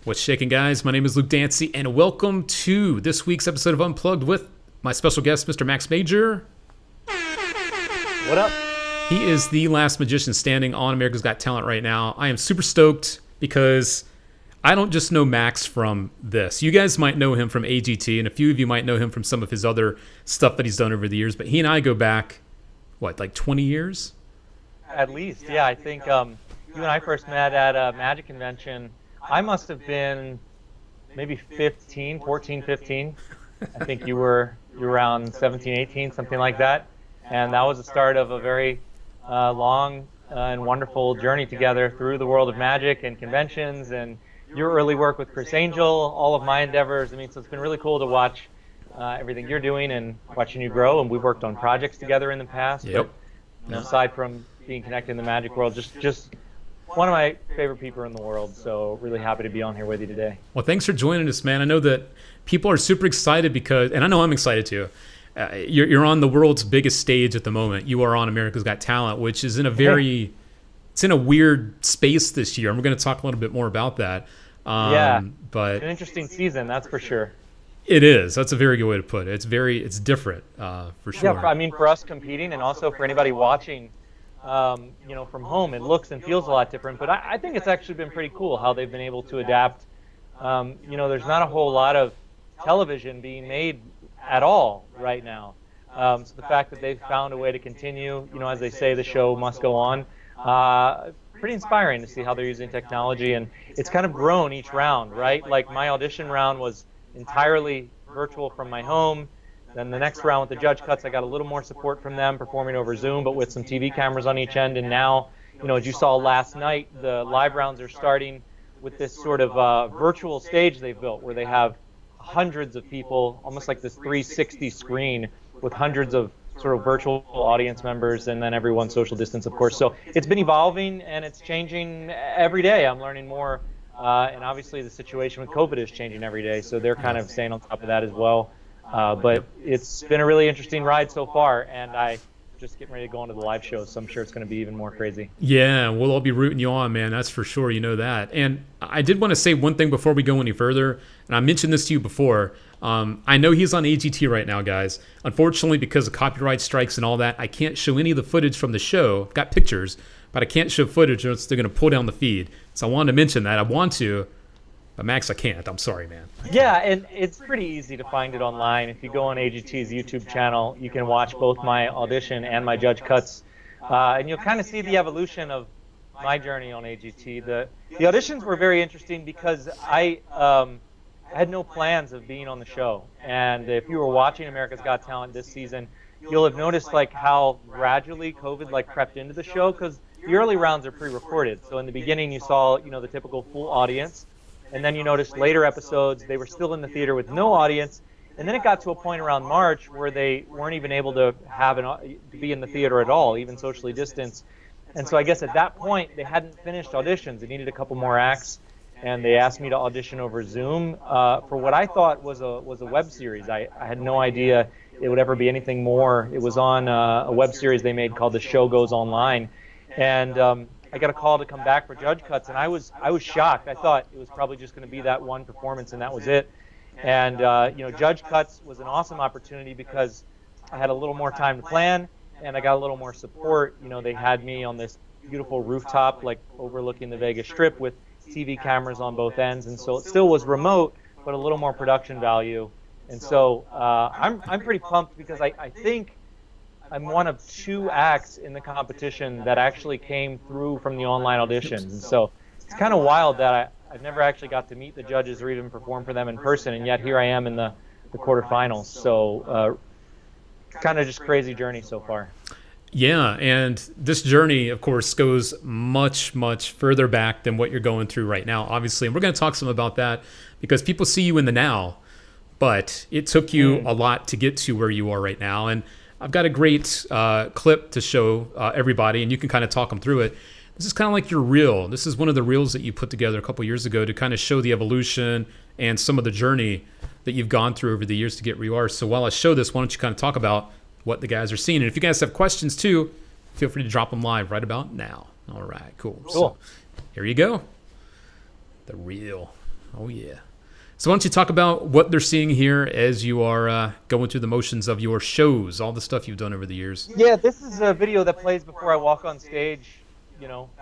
What's shaking, guys? My name is Luke Dancy, and welcome to this week's episode of Unplugged with my special guest, Mr. Max Major. What up? He is the last magician standing on America's Got Talent right now. I am super stoked because I don't just know Max from this. You guys might know him from AGT, and a few of you might know him from some of his other stuff that he's done over the years, but he and I go back, like 20 years? At least, yeah. I think you and I first met at a magic convention. I must have been maybe 14, 15. I think you were around 17, 18, something like that. And that was the start of a very long and wonderful journey together through the world of magic and conventions, and your early work with Chris Angel, all of my endeavors. I mean, so it's been really cool to watch everything you're doing and watching you grow. And we've worked on projects together in the past. Yep. But, aside from being connected in the magic world, just one of my favorite people in the world. So really happy to be on here with you today. Well, thanks for joining us, man. I know that people are super excited because, and I know I'm excited too. You're on the world's biggest stage at the moment. You are on America's Got Talent, which is in a it's in a weird space this year. And we're going to talk a little bit more about that. But an interesting season, that's for sure. It is. That's a very good way to put it. It's different, for sure. Yeah, I mean, for us competing and also for anybody watching, from home, it looks and feels a lot different. But I think it's actually been pretty cool how they've been able to adapt. There's not a whole lot of television being made at all right now. So the fact that they've found a way to continue, as they say, the show must go on. Pretty inspiring to see how they're using technology, and it's kind of grown each round, right? Like my audition round was entirely virtual from my home. Then the next round with the judge cuts, I got a little more support from them performing over Zoom, but with some TV cameras on each end. And now, as you saw last night, the live rounds are starting with this sort of virtual stage they've built where they have hundreds of people, almost like this 360 screen with hundreds of sort of virtual audience members, and then everyone social distance, of course. So it's been evolving and it's changing every day. I'm learning more, and obviously the situation with COVID is changing every day, so they're kind of staying on top of that as well. But it's been a really interesting ride so far, and I just getting ready to go into the live show, so I'm sure it's going to be even more crazy. Yeah, we'll all be rooting you on, man. That's for sure. You know that. And I did want to say one thing before we go any further, and I mentioned this to you before. I know he's on AGT right now, guys. Unfortunately, because of copyright strikes and all that, I can't show any of the footage from the show. I've got pictures, but I can't show footage or else they're going to pull down the feed. So I wanted to mention that. I want to, but Max, I can't. I'm sorry, man. Yeah, and it's pretty easy to find it online. If you go on AGT's YouTube channel, you can watch both my audition and my judge cuts, and you'll kind of see the evolution of my journey on AGT. The auditions were very interesting because I had no plans of being on the show. And if you were watching America's Got Talent this season, you'll have noticed how gradually COVID crept into the show, because the early rounds are pre-recorded. So in the beginning, you saw the typical full audience. And then you noticed later episodes, they were still in the theater with no audience. And then it got to a point around March where they weren't even able to be in the theater at all, even socially distanced. And so I guess at that point, they hadn't finished auditions. They needed a couple more acts. And they asked me to audition over Zoom for what I thought was a web series. I had no idea it would ever be anything more. It was on a web series they made called The Show Goes Online. And I got a call to come back for judge cuts, and I was shocked. I thought it was probably just going to be that one performance, and that was it. And judge cuts was an awesome opportunity because I had a little more time to plan, and I got a little more support. They had me on this beautiful rooftop, overlooking the Vegas Strip with TV cameras on both ends, and so it still was remote, but a little more production value. And so I'm pretty pumped because I think I'm one of two acts in the competition that actually came through from the online auditions. And so it's kind of wild that I've never actually got to meet the judges or even perform for them in person, and yet here I am in the quarterfinals. So kind of just crazy journey so far. Yeah, and this journey, of course, goes much, much further back than what you're going through right now, obviously. And we're going to talk some about that because people see you in the now, but it took you a lot to get to where you are right now. And I've got a great clip to show everybody, and you can kind of talk them through it. This is kind of like your reel. This is one of the reels that you put together a couple years ago to kind of show the evolution and some of the journey that you've gone through over the years to get where you are. So while I show this, why don't you kind of talk about what the guys are seeing? And if you guys have questions too, feel free to drop them live right about now. All right, cool. So here you go. The reel. Oh, yeah. So why don't you talk about what they're seeing here as you are going through the motions of your shows, all the stuff you've done over the years? Yeah, this is a video that plays before I walk on stage,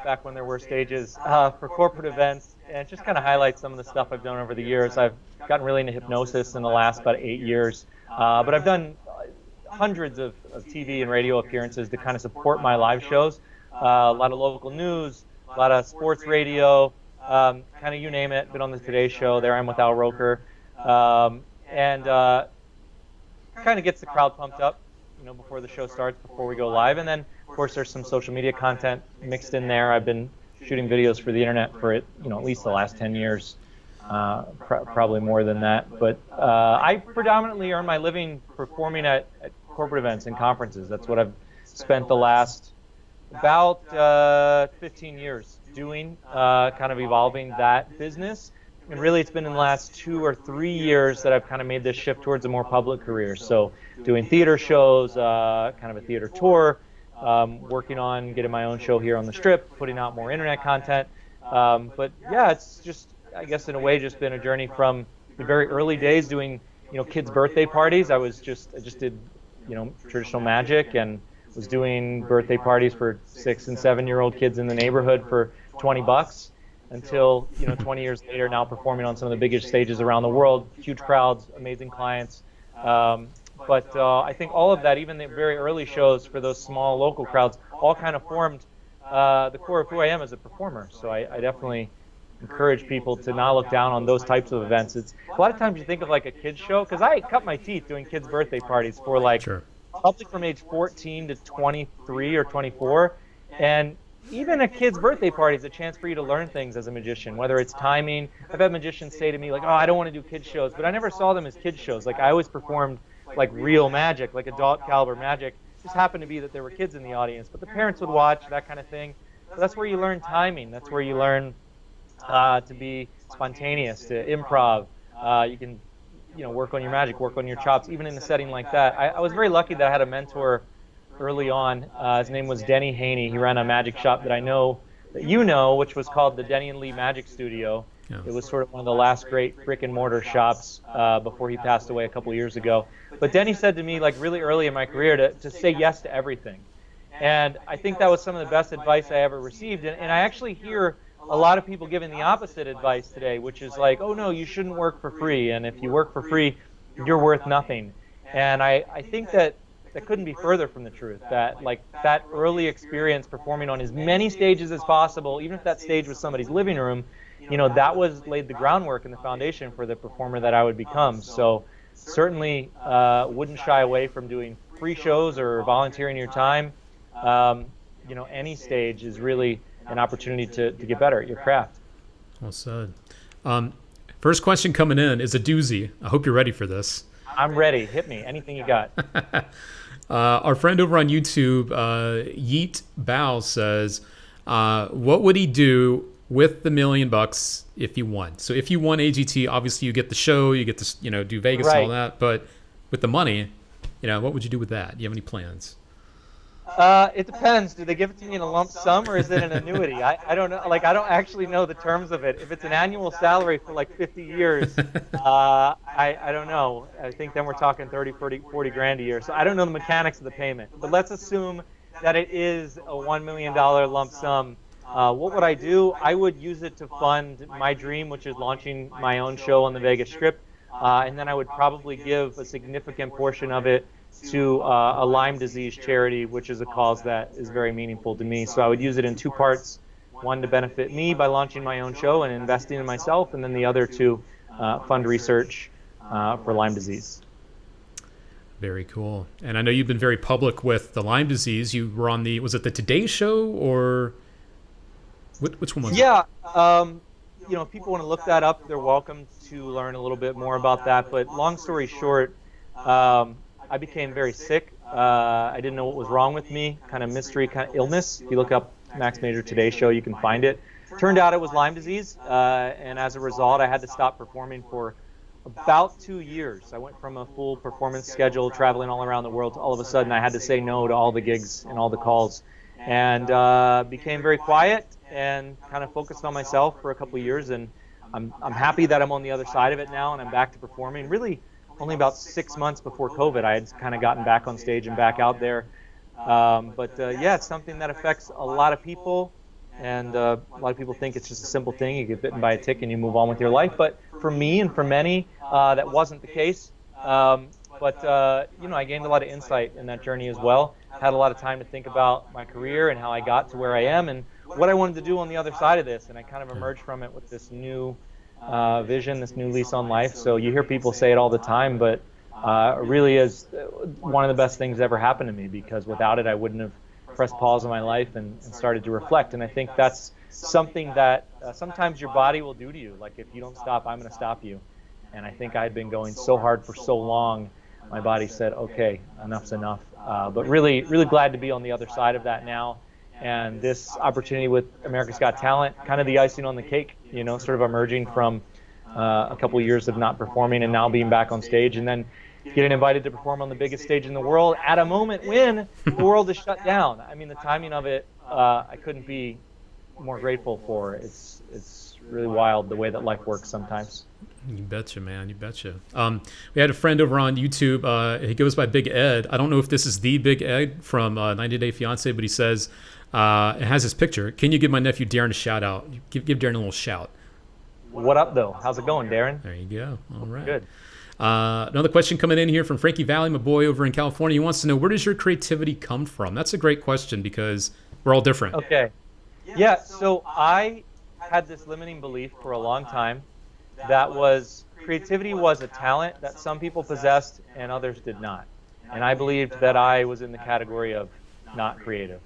back when there were stages, for corporate events, and it just kind of highlights some of the stuff I've done over the years. I've gotten really into hypnosis in the last about 8 years, but I've done hundreds of TV and radio appearances to kind of support my live shows. A lot of local news, a lot of sports radio, kind of you name it. Been on the Today Show. There I am with Al Roker, and kind of gets the crowd pumped up, before the show starts, before we go live. And then, of course, there's some social media content mixed in there. I've been shooting videos for the internet for at least the last 10 years, probably more than that. But I predominantly earn my living performing at corporate events and conferences. That's what I've spent the last about 15 years doing, kind of evolving that business. And really, it's been in the last 2 or 3 years that I've kind of made this shift towards a more public career. So doing theater shows, kind of a theater tour, working on getting my own show here on the Strip, putting out more internet content. But yeah, it's just, I guess in a way, just been a journey from the very early days doing, kids' birthday parties. I just did, traditional magic, and was doing birthday parties for 6 and 7-year-old kids in the neighborhood for $20. Until 20 years later, now performing on some of the biggest stages around the world, huge crowds, amazing clients. But I think all of that, even the very early shows for those small local crowds, all kind of formed the core of who I am as a performer. So I definitely encourage people to not look down on those types of events. It's a lot of times you think of like a kids show, because I cut my teeth doing kids' birthday parties for probably from age 14 to 23 or 24, and even a kid's birthday party is a chance for you to learn things as a magician, whether it's timing. I've had magicians say to me, like, oh, I don't want to do kids shows, but I never saw them as kids shows. Like, I always performed like real magic, like adult caliber magic. It just happened to be that there were kids in the audience, but the parents would watch, that kind of thing. So that's where you learn timing. That's where you learn to be spontaneous, to improv. You can, work on your magic, work on your chops, even in a setting like that. I was very lucky that I had a mentor early on. His name was Denny Haney. He ran a magic shop that I know, that which was called the Denny and Lee Magic Studio. Yeah. It was sort of one of the last great brick and mortar shops before he passed away a couple of years ago. But Denny said to me, like really early in my career, to say yes to everything. And I think that was some of the best advice I ever received. And I actually hear a lot of people giving the opposite advice today, which is like, oh no, you shouldn't work for free. And if you work for free, you're worth nothing. And I think that couldn't be further from the truth. That early experience performing on as many stages as possible, even if that stage was somebody's living room, that laid the groundwork and the foundation for the performer that I would become. So certainly wouldn't shy away from doing free shows or volunteering your time. Any stage is really an opportunity to get better at your craft. Well said. First question coming in is a doozy. I hope you're ready for this. I'm ready. Hit me. Anything you got. Our friend over on YouTube, Yeet Bao, says, what would he do with the $1 million if he won? So if you won AGT, obviously you get the show, you get to do Vegas and all that. But with the money, what would you do with that? Do you have any plans? It depends. Do they give it to me in a lump sum, or is it an annuity? I don't know. I don't actually know the terms of it. If it's an annual salary for 50 years, I don't know. I think then we're talking 30, 40 grand a year. So I don't know the mechanics of the payment. But let's assume that it is a $1 million lump sum. What would I do? I would use it to fund my dream, which is launching my own show on the Vegas Strip. And then I would probably give a significant portion of it to a Lyme disease charity, which is a cause that is very meaningful to me. So I would use it in 2 parts, one to benefit me by launching my own show and investing in myself, and then the other to fund research for Lyme disease. Very cool. And I know you've been very public with the Lyme disease. You were on was it the Today Show, or which one was it? Yeah. If people want to look that up, they're welcome to learn a little bit more about that. But long story short, I became very sick. I didn't know what was wrong with me, kind of mystery, kind of illness. If you look up Max Major Today Show, you can find it. Turned out it was Lyme disease, and as a result, I had to stop performing for about 2 years. I went from a full performance schedule, traveling all around the world, to all of a sudden I had to say no to all the gigs and all the calls, and became very quiet and kind of focused on myself for a couple of years. And I'm happy that I'm on the other side of it now and I'm back to performing. Really, only about 6 months before COVID, I had kind of gotten back on stage and back out there. Yeah, it's something that affects a lot of people, and a lot of people think it's just a simple thing. You get bitten by a tick and you move on with your life. But for me and for many, that wasn't the case. I gained a lot of insight in that journey as well. Had a lot of time to think about my career and how I got to where I am and what I wanted to do on the other side of this. And I kind of emerged from it with this new vision, this new lease on life. So you hear people say it all the time, but it really is one of the best things that ever happened to me, because without it, I wouldn't have pressed pause on my life and started to reflect. And I think that's something that sometimes your body will do to you. Like, if you don't stop, I'm going to stop you. And I think I had been going so hard for so long, my body said, okay, enough's enough. But really, really glad to be on the other side of that now. And this opportunity with America's Got Talent, kind of the icing on the cake, sort of emerging from a couple of years of not performing and now being back on stage, and then getting invited to perform on the biggest stage in the world at a moment when the world is shut down. I mean, the timing of it, I couldn't be more grateful for. It's really wild the way that life works sometimes. You betcha, man. You betcha. We had a friend over on YouTube. He goes by Big Ed. I don't know if this is the Big Ed from 90 Day Fiance, but he says, it has his picture. Can you give my nephew Darren a shout out? Give Darren a little shout. What up, though? How's it going, Darren? There you go. All right. Good. Another question coming in here from Frankie Valley, my boy over in California. He wants to know, where does your creativity come from? That's a great question because we're all different. Okay. Yeah, so I had this limiting belief for a long time that creativity was a talent that some people possessed and others did not. And I believed that I was in the category of not creative.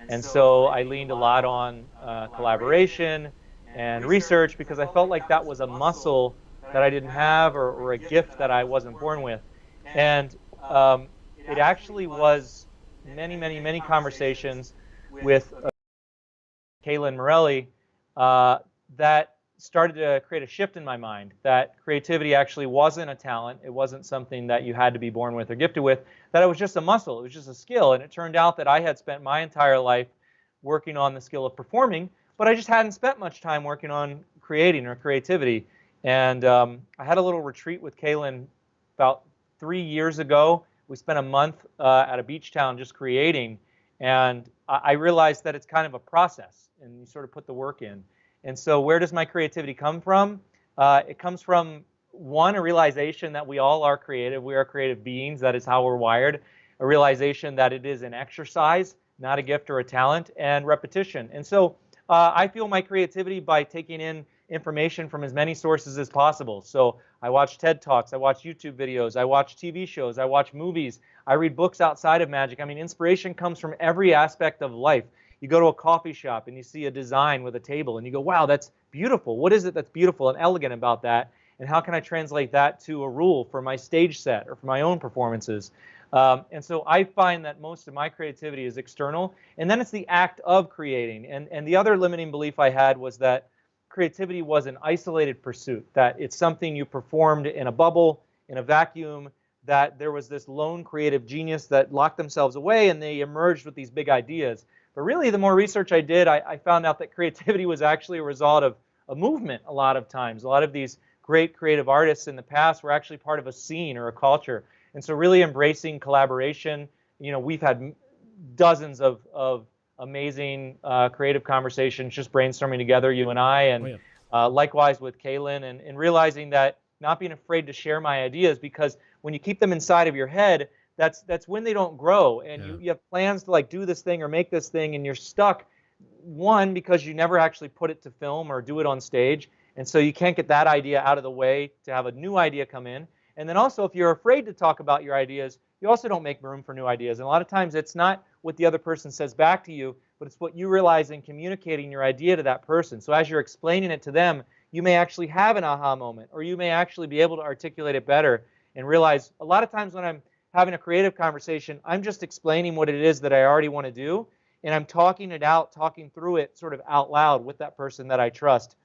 And so I leaned a lot on collaboration and research, because I felt like that was a muscle that I didn't have, or a gift that I wasn't born with. And it actually was many, many, many conversations with Kaylin Morelli that started to create a shift in my mind, that creativity actually wasn't a talent. It wasn't something that you had to be born with or gifted with, that it was just a muscle. It was just a skill. And it turned out that I had spent my entire life working on the skill of performing, but I just hadn't spent much time working on creating or creativity. And I had a little retreat with Kaylin about 3 years ago. We spent a month at a beach town just creating. And I realized that it's kind of a process, and you sort of put the work in. And so where does my creativity come from? It comes from, one, a realization that we all are creative. We are creative beings. That is how we're wired. A realization that it is an exercise, not a gift or a talent, and repetition. And so I fuel my creativity by taking in information from as many sources as possible. So I watch TED Talks, I watch YouTube videos, I watch TV shows, I watch movies, I read books outside of magic. I mean, inspiration comes from every aspect of life. You go to a coffee shop and you see a design with a table and you go, wow, that's beautiful. What is it that's beautiful and elegant about that? And how can I translate that to a rule for my stage set or for my own performances? And so I find that most of my creativity is external, and then it's the act of creating. And the other limiting belief I had was that creativity was an isolated pursuit, that it's something you performed in a bubble, in a vacuum, that there was this lone creative genius that locked themselves away and they emerged with these big ideas. But really, the more research I did, I found out that creativity was actually a result of a movement a lot of times. A lot of these great creative artists in the past were actually part of a scene or a culture. And so really embracing collaboration. We've had dozens of amazing creative conversations just brainstorming together, you and I, and likewise with Kaylin, and realizing that not being afraid to share my ideas, because when you keep them inside of your head, that's when they don't grow, and you have plans to like do this thing or make this thing, and you're stuck, one, because you never actually put it to film or do it on stage, and so you can't get that idea out of the way to have a new idea come in. And then also, if you're afraid to talk about your ideas, you also don't make room for new ideas. And a lot of times it's not what the other person says back to you, but it's what you realize in communicating your idea to that person. So as you're explaining it to them, you may actually have an aha moment, or you may actually be able to articulate it better and realize a lot of times when I'm having a creative conversation, I'm just explaining what it is that I already want to do, and I'm talking it out, talking through it sort of out loud with that person that I trust.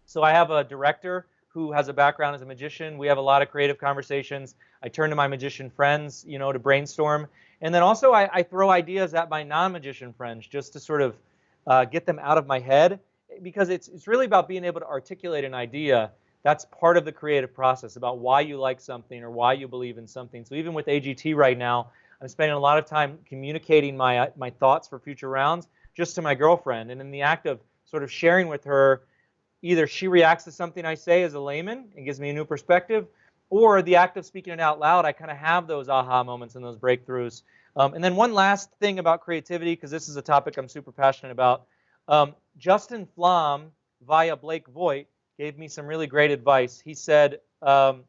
So I have a director who has a background as a magician. We have a lot of creative conversations. I turn to my magician friends, to brainstorm. And then also I throw ideas at my non-magician friends just to sort of get them out of my head. because it's really about being able to articulate an idea. That's part of the creative process, about why you like something or why you believe in something. So even with AGT right now, I'm spending a lot of time communicating my thoughts for future rounds just to my girlfriend. And in the act of sort of sharing with her, either she reacts to something I say as a layman and gives me a new perspective, or the act of speaking it out loud, I kind of have those aha moments and those breakthroughs. And then one last thing about creativity, because this is a topic I'm super passionate about. Justin Flom, via Blake Voigt, gave me some really great advice. He said that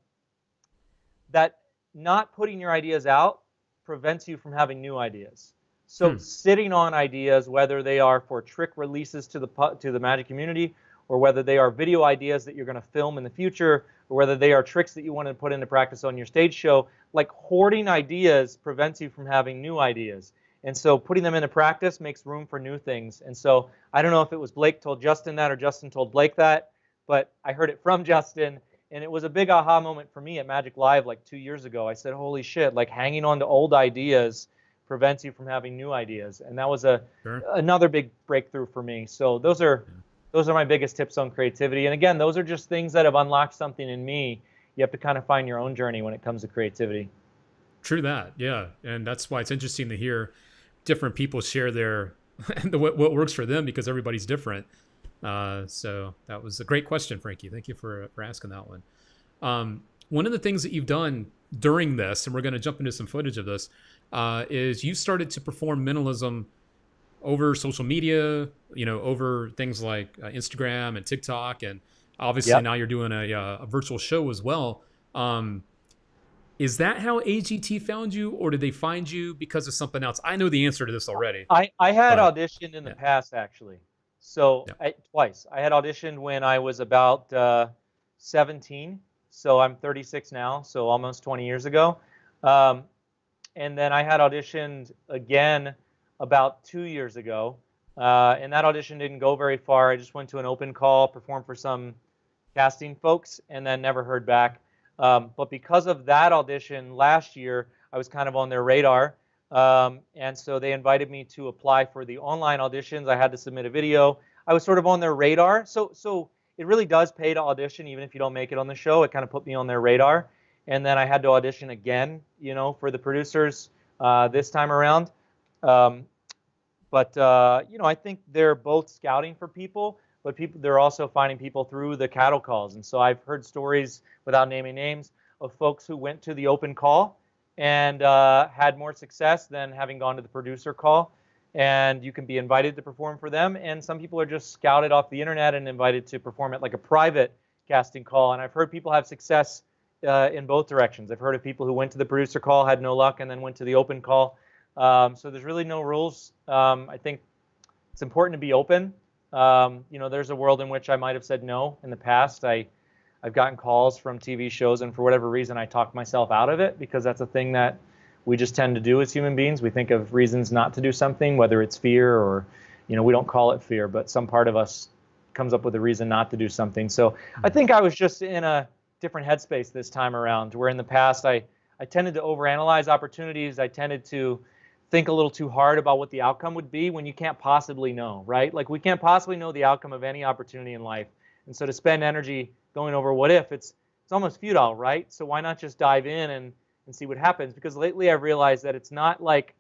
not putting your ideas out prevents you from having new ideas. So sitting on ideas, whether they are for trick releases to the Magic community, or whether they are video ideas that you're going to film in the future, or whether they are tricks that you want to put into practice on your stage show, like hoarding ideas prevents you from having new ideas. And so putting them into practice makes room for new things. And so I don't know if it was Blake told Justin that or Justin told Blake that, but I heard it from Justin, and it was a big aha moment for me at Magic Live like 2 years ago. I said, holy shit, like hanging on to old ideas prevents you from having new ideas. And that was another big breakthrough for me. So those are my biggest tips on creativity. And again, those are just things that have unlocked something in me. You have to kind of find your own journey when it comes to creativity. True that, yeah. And that's why it's interesting to hear different people share their what works for them, because everybody's different. So that was a great question, Frankie. Thank you for asking that one. One of the things that you've done during this, and we're going to jump into some footage of this, is you started to perform mentalism over social media, over things like Instagram and TikTok, and obviously now you're doing a virtual show as well. Is that how AGT found you, or did they find you because of something else? I know the answer to this already. I had auditioned in the past, actually. So twice. I had auditioned when I was about 17. So I'm 36 now, so almost 20 years ago. And then I had auditioned again about 2 years ago. And that audition didn't go very far. I just went to an open call, performed for some casting folks, and then never heard back. But because of that audition last year, I was kind of on their radar. And so they invited me to apply for the online auditions. I had to submit a video. I was sort of on their radar. So it really does pay to audition, even if you don't make it on the show. It kind of put me on their radar. And then I had to audition again, for the producers this time around. But I think they're both scouting for people, but they're also finding people through the cattle calls. And so I've heard stories, without naming names, of folks who went to the open call and had more success than having gone to the producer call. And you can be invited to perform for them. And some people are just scouted off the internet and invited to perform at like a private casting call. And I've heard people have success in both directions. I've heard of people who went to the producer call, had no luck, and then went to the open call. So there's really no rules. I think it's important to be open. There's a world in which I might have said no in the past. I've gotten calls from TV shows, and for whatever reason, I talked myself out of it, because that's a thing that we just tend to do as human beings. We think of reasons not to do something, whether it's fear or, we don't call it fear, but some part of us comes up with a reason not to do something. So I think I was just in a different headspace this time around, where in the past I tended to overanalyze opportunities. I tended to think a little too hard about what the outcome would be when you can't possibly know, right? Like, we can't possibly know the outcome of any opportunity in life. And so to spend energy going over what if, it's almost futile, right? So why not just dive in and see what happens? Because lately I've realized that it's not like,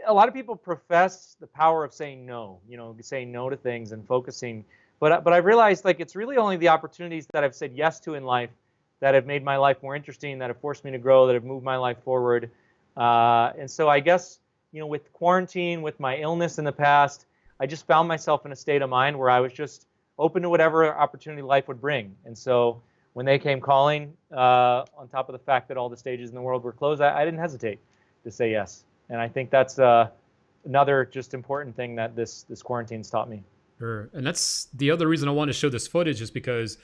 a lot of people profess the power of saying no, saying no to things and focusing. But I've realized, like, it's really only the opportunities that I've said yes to in life that have made my life more interesting, that have forced me to grow, that have moved my life forward. And so I guess, with quarantine, with my illness in the past, I just found myself in a state of mind where I was just open to whatever opportunity life would bring. And so when they came calling, on top of the fact that all the stages in the world were closed, I didn't hesitate to say yes. And I think that's another just important thing that this quarantine's taught me. Sure. And that's the other reason I wanted to show this footage, is because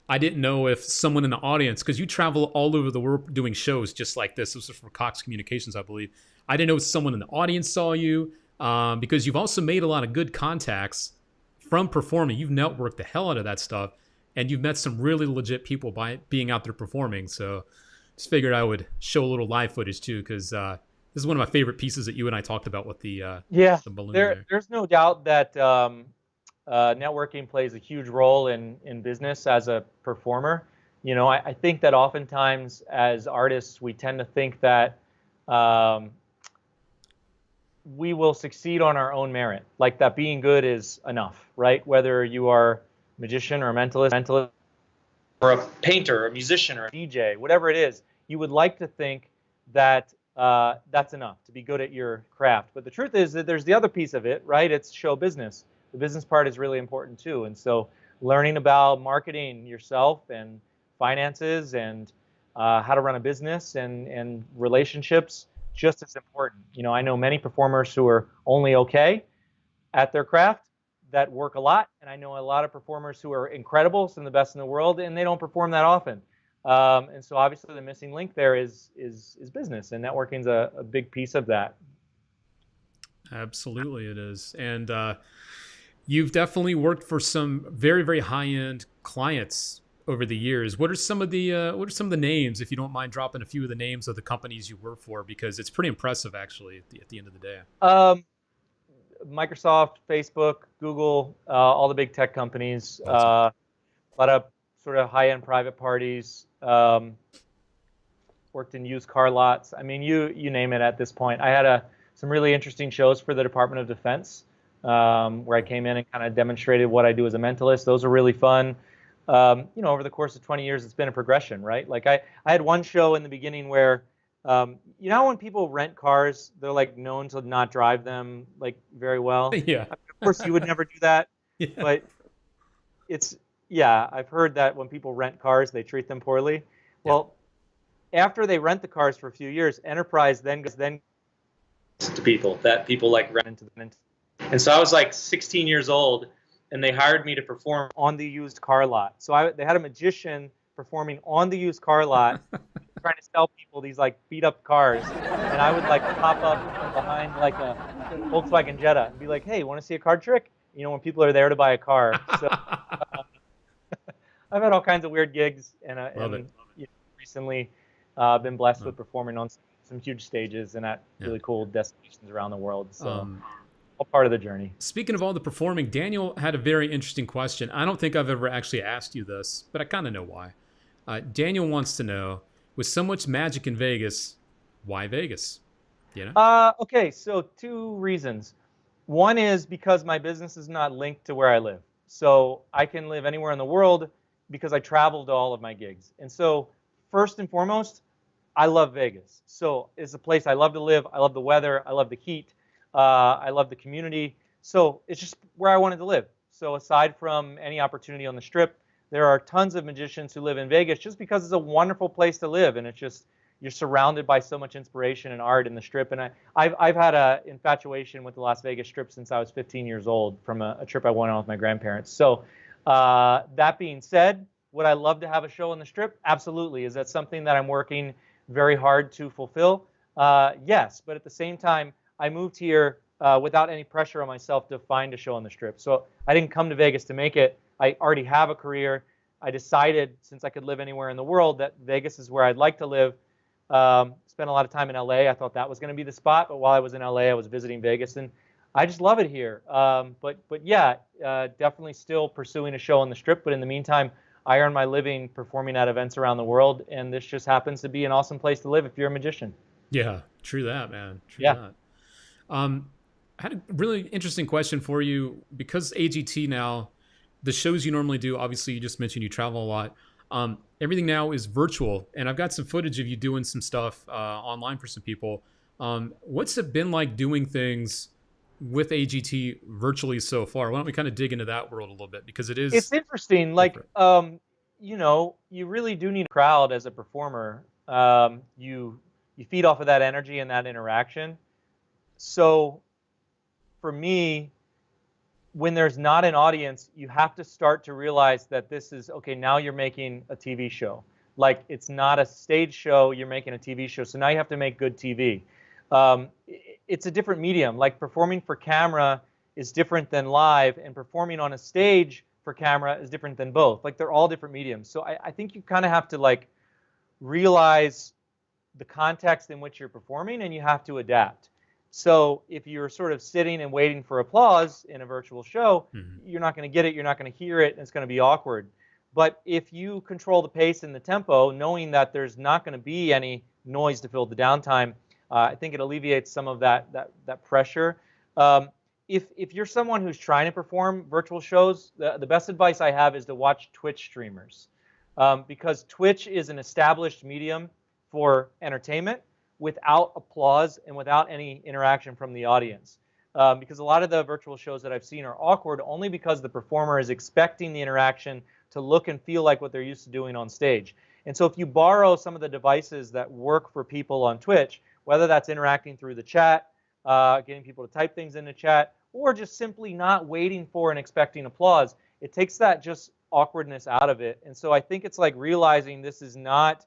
I didn't know if someone in the audience, because you travel all over the world doing shows just like this. This was for Cox Communications, I believe. I didn't know if someone in the audience saw you, because you've also made a lot of good contacts from performing. You've networked the hell out of that stuff, and you've met some really legit people by being out there performing. So just figured I would show a little live footage too, because this is one of my favorite pieces that you and I talked about with the balloon. There's no doubt that networking plays a huge role in business as a performer. You know, I think that oftentimes as artists, we tend to think that we will succeed on our own merit, like that being good is enough, right? Whether you are a magician or a mentalist or a painter or a musician or a DJ, whatever it is, you would like to think that that's enough to be good at your craft. But the truth is that there's the other piece of it, right? It's show business. The business part is really important too. And so learning about marketing yourself and finances and how to run a business and relationships, just as important. You know, I know many performers who are only okay at their craft that work a lot, and I know a lot of performers who are incredible, some of the best in the world, and they don't perform that often. And so obviously the missing link there is business, and networking is a big piece of that. Absolutely, it is. And you've definitely worked for some very, very high-end clients over the years. What are some of the names, if you don't mind dropping a few of the names of the companies you work for, because it's pretty impressive actually at the end of the day. Microsoft, Facebook, Google, all the big tech companies, awesome. A lot of sort of high-end private parties, worked in used car lots. I mean, you name it at this point. I had some really interesting shows for the Department of Defense, where I came in and kind of demonstrated what I do as a mentalist. Those are really fun. You know, over the course of 20 years, it's been a progression, right? Like I had one show in the beginning where, you know, when people rent cars, they're like known to not drive them like very well. Yeah. I mean, of course, you would never do that, yeah. But I've heard that when people rent cars, they treat them poorly. Yeah. Well, after they rent the cars for a few years, Enterprise then to people that people like rent into them. And so I was like 16 years old, and they hired me to perform on the used car lot. So they had a magician performing on the used car lot, trying to sell people these like beat up cars. And I would like pop up from behind like a Volkswagen Jetta and be like, "Hey, want to see a card trick?" You know, when people are there to buy a car. So I've had all kinds of weird gigs, and you know, recently been blessed with performing on some huge stages and at really cool destinations around the world. So. All part of the journey. Speaking of all the performing, Daniel had a very interesting question. I don't think I've ever actually asked you this, but I kind of know why. Daniel wants to know, with so much magic in Vegas, why Vegas? You know? Okay, so two reasons. One is because my business is not linked to where I live. So I can live anywhere in the world because I travel to all of my gigs. And so first and foremost, I love Vegas. So it's a place I love to live. I love the weather. I love the heat. I love the community. So it's just where I wanted to live. So aside from any opportunity on the Strip, there are tons of magicians who live in Vegas just because it's a wonderful place to live. And it's just, you're surrounded by so much inspiration and art in the Strip. And I've had an infatuation with the Las Vegas Strip since I was 15 years old from a trip I went on with my grandparents. So that being said, would I love to have a show on the Strip? Absolutely. Is that something that I'm working very hard to fulfill? Yes. But at the same time, I moved here without any pressure on myself to find a show on the Strip. So I didn't come to Vegas to make it. I already have a career. I decided, since I could live anywhere in the world, that Vegas is where I'd like to live. Spent a lot of time in LA. I thought that was going to be the spot. But while I was in LA, I was visiting Vegas, and I just love it here. But yeah, definitely still pursuing a show on the Strip. But in the meantime, I earn my living performing at events around the world, and this just happens to be an awesome place to live if you're a magician. Yeah, true that, man. True that. I had a really interesting question for you, because AGT now, the shows you normally do, obviously you just mentioned you travel a lot. Everything now is virtual, and I've got some footage of you doing some stuff online for some people. What's it been like doing things with AGT virtually so far? Why don't we kind of dig into that world a little bit, because it's interesting. Like, you know, you really do need a crowd as a performer. You feed off of that energy and that interaction. So for me, when there's not an audience, you have to start to realize that this is, okay, now you're making a TV show. Like, it's not a stage show, you're making a TV show. So now you have to make good TV. It's a different medium. Like, performing for camera is different than live, and performing on a stage for camera is different than both. Like, they're all different mediums. So I think you kind of have to, like, realize the context in which you're performing, and you have to adapt. So if you're sort of sitting and waiting for applause in a virtual show, Mhm. you're not going to get it, you're not going to hear it, and it's going to be awkward. But if you control the pace and the tempo, knowing that there's not going to be any noise to fill the downtime, I think it alleviates some of that pressure. Um, if you're someone who's trying to perform virtual shows, the best advice I have is to watch Twitch streamers, because Twitch is an established medium for entertainment without applause and without any interaction from the audience. Because a lot of the virtual shows that I've seen are awkward only because the performer is expecting the interaction to look and feel like what they're used to doing on stage. And so if you borrow some of the devices that work for people on Twitch, whether that's interacting through the chat, getting people to type things in the chat, or just simply not waiting for and expecting applause, it takes that just awkwardness out of it. And so I think it's like realizing this is not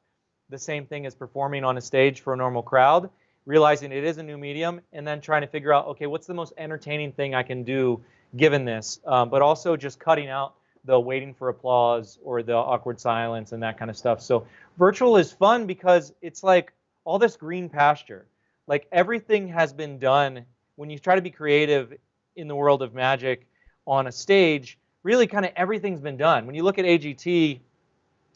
the same thing as performing on a stage for a normal crowd, realizing it is a new medium, and then trying to figure out, okay, what's the most entertaining thing I can do given this, but also just cutting out the waiting for applause or the awkward silence and that kind of stuff. So virtual is fun because it's like all this green pasture. Like everything has been done when you try to be creative in the world of magic on a stage, really kind of everything's been done. When you look at AGT,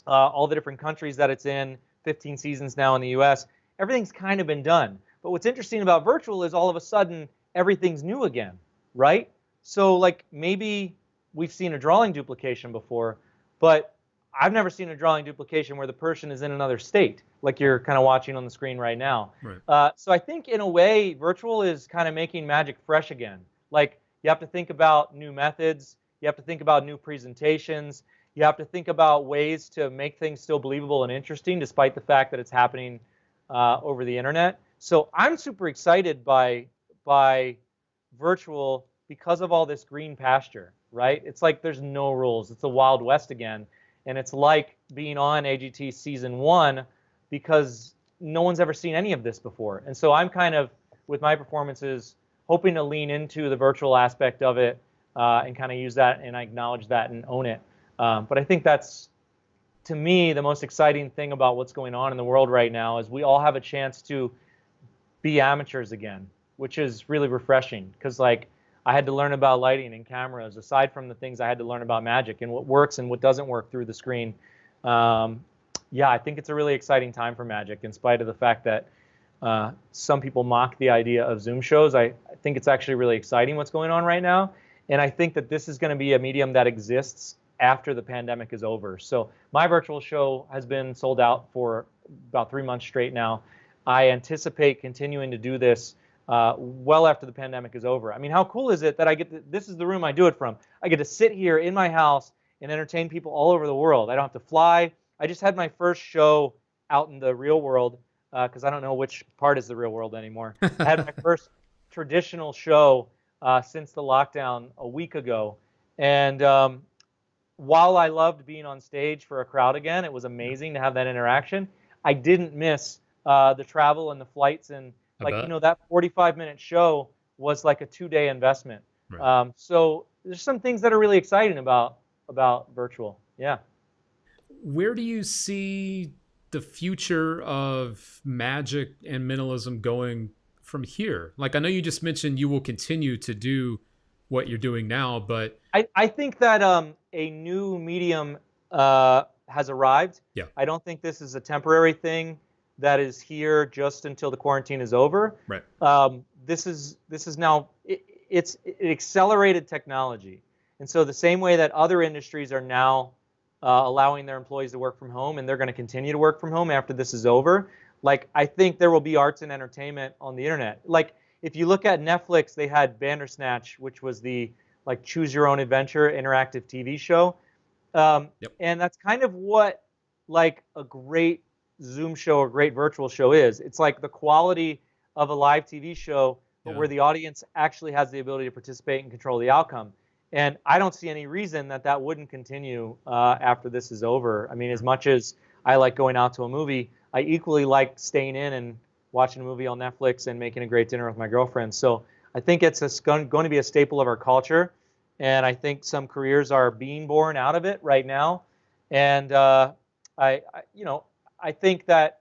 all the different countries that it's in, 15 seasons now in the US, everything's kind of been done. But what's interesting about virtual is all of a sudden everything's new again, right? So like maybe we've seen a drawing duplication before, but I've never seen a drawing duplication where the person is in another state, like you're kind of watching on the screen right now. Right. So I think in a way, virtual is kind of making magic fresh again. Like you have to think about new methods, you have to think about new presentations, you have to think about ways to make things still believable and interesting despite the fact that it's happening over the internet. So I'm super excited by virtual because of all this green pasture, right? It's like there's no rules. It's the Wild West again. And it's like being on AGT season 1 because no one's ever seen any of this before. And so I'm kind of, with my performances, hoping to lean into the virtual aspect of it and kind of use that and acknowledge that and own it. But I think that's, to me, the most exciting thing about what's going on in the world right now is we all have a chance to be amateurs again, which is really refreshing because like I had to learn about lighting and cameras aside from the things I had to learn about magic and what works and what doesn't work through the screen. Yeah, I think it's a really exciting time for magic in spite of the fact that some people mock the idea of Zoom shows. I think it's actually really exciting what's going on right now. And I think that this is going to be a medium that exists after the pandemic is over. So my virtual show has been sold out for about 3 months straight now. I anticipate continuing to do this well after the pandemic is over. I mean, how cool is it that I get to, this is the room I do it from. I get to sit here in my house and entertain people all over the world. I don't have to fly. I just had my first show out in the real world because I don't know which part is the real world anymore. I had my first traditional show since the lockdown a week ago. And while I loved being on stage for a crowd again, it was amazing to have that interaction. I didn't miss the travel and the flights and like, you know, that 45-minute show was like a 2-day investment. Right. So there's some things that are really exciting about virtual. Yeah. Where do you see the future of magic and minimalism going from here? Like, I know you just mentioned you will continue to do what you're doing now, but I think that a new medium has arrived. yeah, I don't think this is a temporary thing that is here just until the quarantine is over. right. This is now it's accelerated technology, and so the same way that other industries are now allowing their employees to work from home, and they're going to continue to work from home after this is over. Like I think there will be arts and entertainment on the internet. Like if you look at Netflix, they had Bandersnatch, which was the like choose your own adventure interactive TV show, Yep. and that's kind of what like a great Zoom show or great virtual show is. It's like the quality of a live TV show, but Yeah. where the audience actually has the ability to participate and control the outcome. And I don't see any reason that that wouldn't continue after this is over. I mean, as much as I like going out to a movie, I equally like staying in and watching a movie on Netflix and making a great dinner with my girlfriend. So I think it's going to be a staple of our culture. And I think some careers are being born out of it right now. And you know, I think that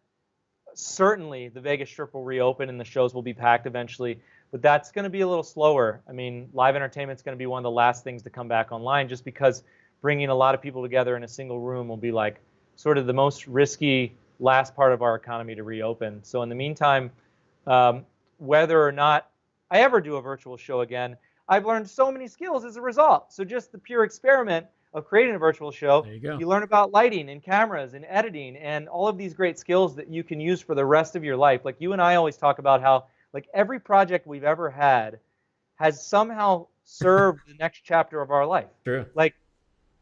certainly the Vegas Strip will reopen and the shows will be packed eventually. but that's going to be a little slower. I mean, live entertainment's going to be one of the last things to come back online, just because bringing a lot of people together in a single room will be like sort of the most risky last part of our economy to reopen. So in the meantime, whether or not I ever do a virtual show again, I've learned so many skills as a result. So just the pure experiment of creating a virtual show, There you go. you learn about lighting and cameras and editing and all of these great skills that you can use for the rest of your life. Like you and I always talk about how like every project we've ever had has somehow served the next chapter of our life. True. Like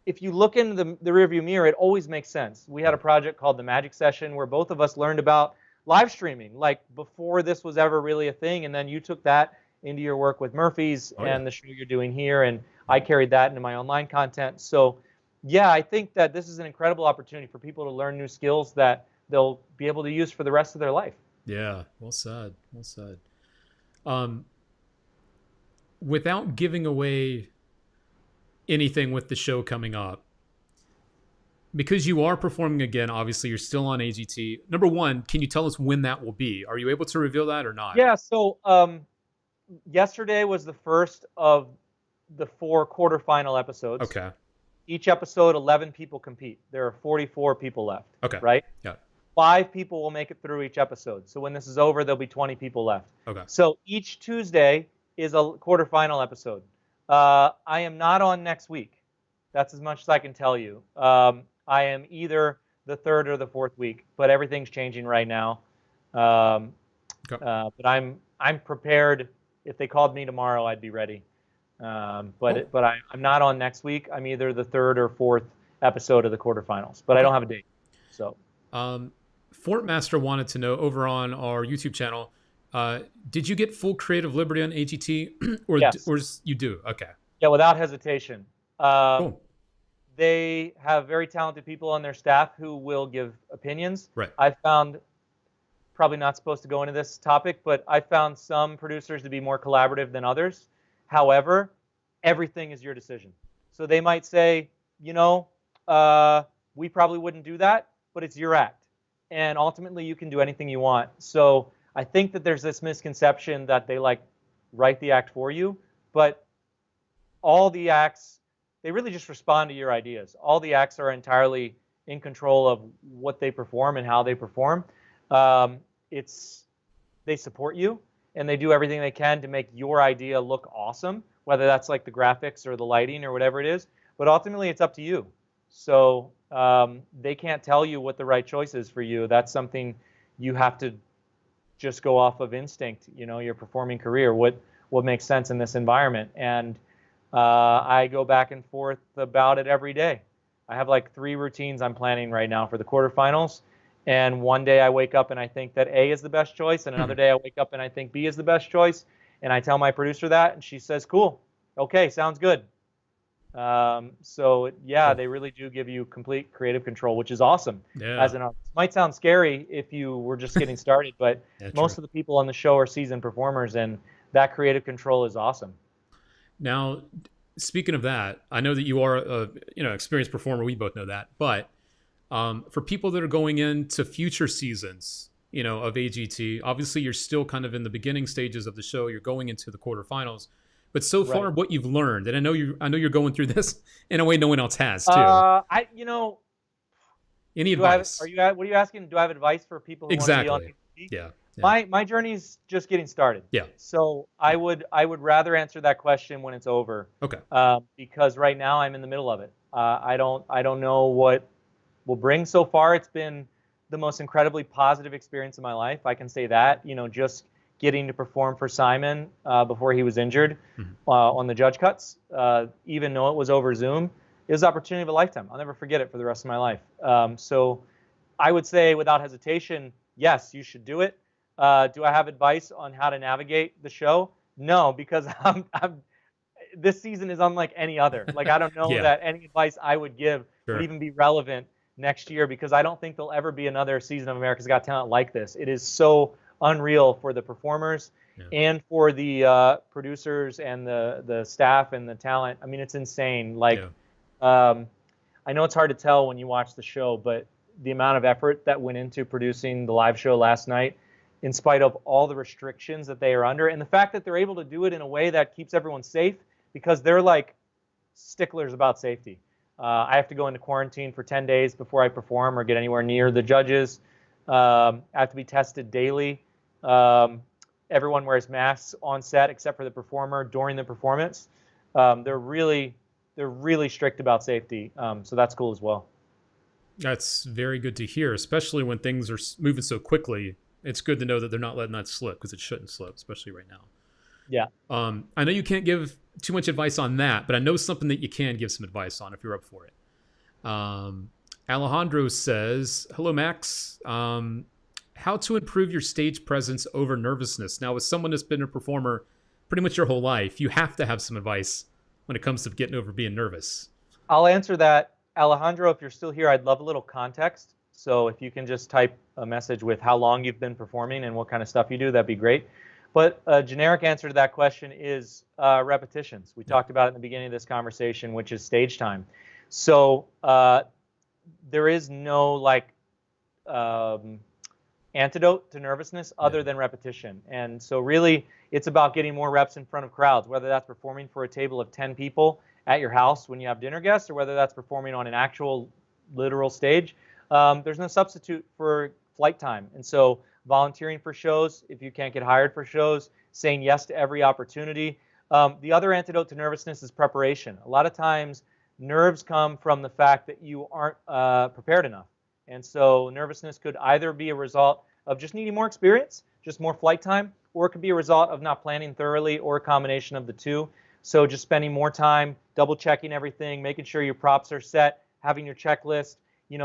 if you look into the rearview mirror, it always makes sense. We had a project called the Magic Session where both of us learned about live streaming, like before this was ever really a thing, and then you took that into your work with Murphy's and the show you're doing here, and I carried that into my online content. So yeah, I think that this is an incredible opportunity for people to learn new skills that they'll be able to use for the rest of their life. Yeah, well said, well said. Without giving away anything with the show coming up, because you are performing again, obviously you're still on AGT. Number one, can you tell us when that will be? Are you able to reveal that or not? Yeah, so yesterday was the first of the 4 quarterfinal episodes. Okay. Each episode, 11 people compete. There are 44 people left. Okay. Right? Yeah. 5 people will make it through each episode. So when this is over, there'll be 20 people left. Okay. So each Tuesday is a quarterfinal episode. I am not on next week. That's as much as I can tell you. I am either the 3rd or the 4th week, but everything's changing right now. Okay. But I'm prepared. If they called me tomorrow, I'd be ready. But I'm not on next week. I'm either the 3rd or 4th episode of the quarterfinals, but I don't have a date. So, Fort Master wanted to know over on our YouTube channel, did you get full creative liberty on AGT, or yes. or you do? Okay. Yeah, without hesitation. Cool. They have very talented people on their staff who will give opinions. Right. I found, probably not supposed to go into this topic, but I found some producers to be more collaborative than others. However, everything is your decision. So they might say, you know, we probably wouldn't do that, but it's your act. And ultimately, you can do anything you want. So I think that there's this misconception that they like write the act for you, but all the acts, they really just respond to your ideas. All the acts are entirely in control of what they perform and how they perform. They support you, and they do everything they can to make your idea look awesome, whether that's like the graphics or the lighting or whatever it is. But ultimately, it's up to you. So they can't tell you what the right choice is for you. That's something you have to just go off of instinct, you know, your performing career, what makes sense in this environment. And I go back and forth about it every day. I have like 3 routines I'm planning right now for the quarterfinals. And one day I wake up and I think that A is the best choice. And another day I wake up and I think B is the best choice. And I tell my producer that, and she says, cool, okay, sounds good. So yeah, they really do give you complete creative control, which is awesome. Yeah. As an artist, might sound scary if you were just getting started, but Yeah, most of the people on the show are seasoned performers, and that creative control is awesome. Now, speaking of that, I know that you are a experienced performer. We both know that. But for people that are going into future seasons, of AGT, obviously you're still kind of in the beginning stages of the show. You're going into the quarterfinals. But so far, what you've learned, and I know you're going through this in a way no one else has too. Any advice? What are you asking? Do I have advice for people who want to be on AGT? Yeah. My journey's just getting started. Yeah. So I would rather answer that question when it's over. Okay. Because right now I'm in the middle of it. I don't know what will bring. So far, it's been the most incredibly positive experience of my life. I can say that. Just getting to perform for Simon before he was injured on the judge cuts, even though it was over Zoom, it was an opportunity of a lifetime. I'll never forget it for the rest of my life. So I would say without hesitation, yes, you should do it. Do I have advice on how to navigate the show? No, because this season is unlike any other. Like, I don't know that any advice I would give would even be relevant next year, because I don't think there'll ever be another season of America's Got Talent like this. It is so unreal for the performers and for the producers and the staff and the talent. I mean, it's insane. Like, I know it's hard to tell when you watch the show, but the amount of effort that went into producing the live show last night in spite of all the restrictions that they are under. And the fact that they're able to do it in a way that keeps everyone safe, because they're like sticklers about safety. I have to go into quarantine for 10 days before I perform or get anywhere near the judges. I have to be tested daily. Everyone wears masks on set except for the performer during the performance. They're really strict about safety, so that's cool as well. That's very good to hear, especially when things are moving so quickly. It's good to know that they're not letting that slip, because it shouldn't slip, especially right now. Yeah. I know you can't give too much advice on that, but I know something that you can give some advice on if you're up for it. Alejandro says, hello, Max. How to improve your stage presence over nervousness. Now, as someone that's been a performer pretty much your whole life, you have to have some advice when it comes to getting over being nervous. I'll answer that. Alejandro, if you're still here, I'd love a little context. So if you can just type a message with how long you've been performing and what kind of stuff you do, that'd be great. But a generic answer to that question is repetitions. We talked about it in the beginning of this conversation, which is stage time. So there is no like antidote to nervousness other than repetition. And so really, it's about getting more reps in front of crowds, whether that's performing for a table of 10 people at your house when you have dinner guests, or whether that's performing on an actual literal stage. There's no substitute for flight time. And so volunteering for shows, if you can't get hired for shows, saying yes to every opportunity. The other antidote to nervousness is preparation. A lot of times nerves come from the fact that you aren't prepared enough. And so nervousness could either be a result of just needing more experience, just more flight time, or it could be a result of not planning thoroughly, or a combination of the two. So just spending more time, double checking everything, making sure your props are set, having your checklist,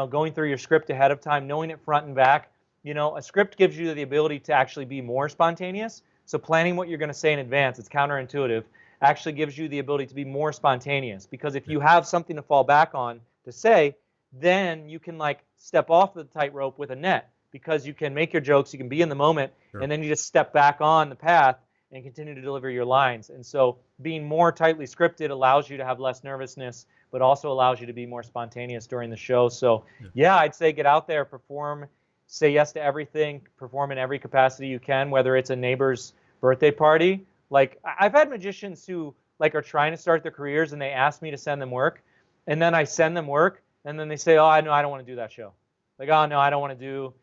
going through your script ahead of time, knowing it front and back. A script gives you the ability to actually be more spontaneous. So planning what you're going to say in advance, it's counterintuitive, actually gives you the ability to be more spontaneous. Because if you have something to fall back on to say, then you can like step off the tightrope with a net, because you can make your jokes, you can be in the moment, and then you just step back on the path and continue to deliver your lines. And so being more tightly scripted allows you to have less nervousness, but also allows you to be more spontaneous during the show. So yeah, I'd say get out there, perform, say yes to everything, perform in every capacity you can, whether it's a neighbor's birthday party. Like I've had magicians who like are trying to start their careers and they ask me to send them work, and then I send them work, and then they say, oh, no, I don't want to do that show. Like, oh, no, I don't want to do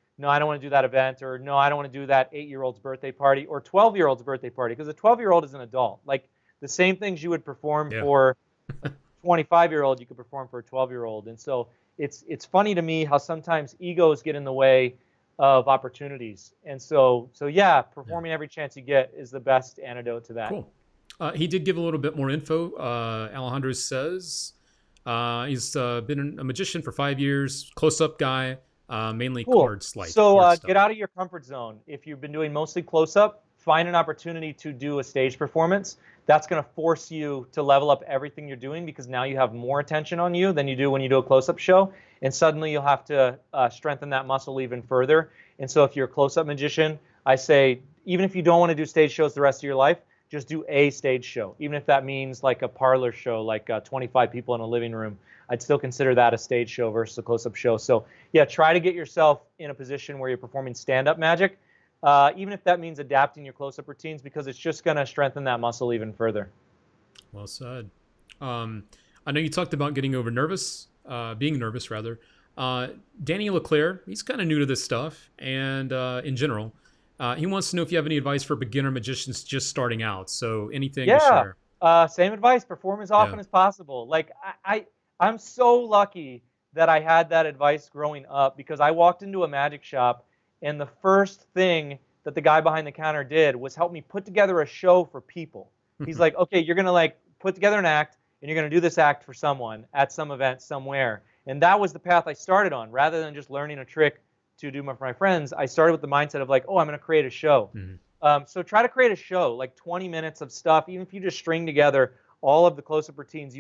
that event, or no, I don't want to do that 8-year-old's birthday party or 12-year-old's birthday party, because a 12-year-old is an adult. Like the same things you would perform for a 25-year-old, you could perform for a 12-year-old. And so it's funny to me how sometimes egos get in the way of opportunities. And so yeah, performing every chance you get is the best antidote to that. Cool. He did give a little bit more info. Alejandro says he's been a magician for 5 years, close-up guy. Mainly card slides. So get out of your comfort zone. If you've been doing mostly close-up, find an opportunity to do a stage performance. That's going to force you to level up everything you're doing, because now you have more attention on you than you do when you do a close-up show. And suddenly you'll have to strengthen that muscle even further. And so if you're a close-up magician, I say, even if you don't want to do stage shows the rest of your life, just do a stage show. Even if that means like a parlor show, like 25 people in a living room, I'd still consider that a stage show versus a close-up show. So yeah, try to get yourself in a position where you're performing stand-up magic, even if that means adapting your close-up routines, because it's just going to strengthen that muscle even further. Well said. I know you talked about getting over being nervous rather. Danny Leclerc, he's kind of new to this stuff, and in general, he wants to know if you have any advice for beginner magicians just starting out. So anything to share? Same advice, perform as often as possible. Like I'm so lucky that I had that advice growing up, because I walked into a magic shop and the first thing that the guy behind the counter did was help me put together a show for people. He's like, okay, you're going to like put together an act, and you're going to do this act for someone at some event somewhere. And that was the path I started on. Rather than just learning a trick to do for my friends, I started with the mindset of like, oh, I'm going to create a show. So try to create a show, like 20 minutes of stuff, even if you just string together all of the close-up routines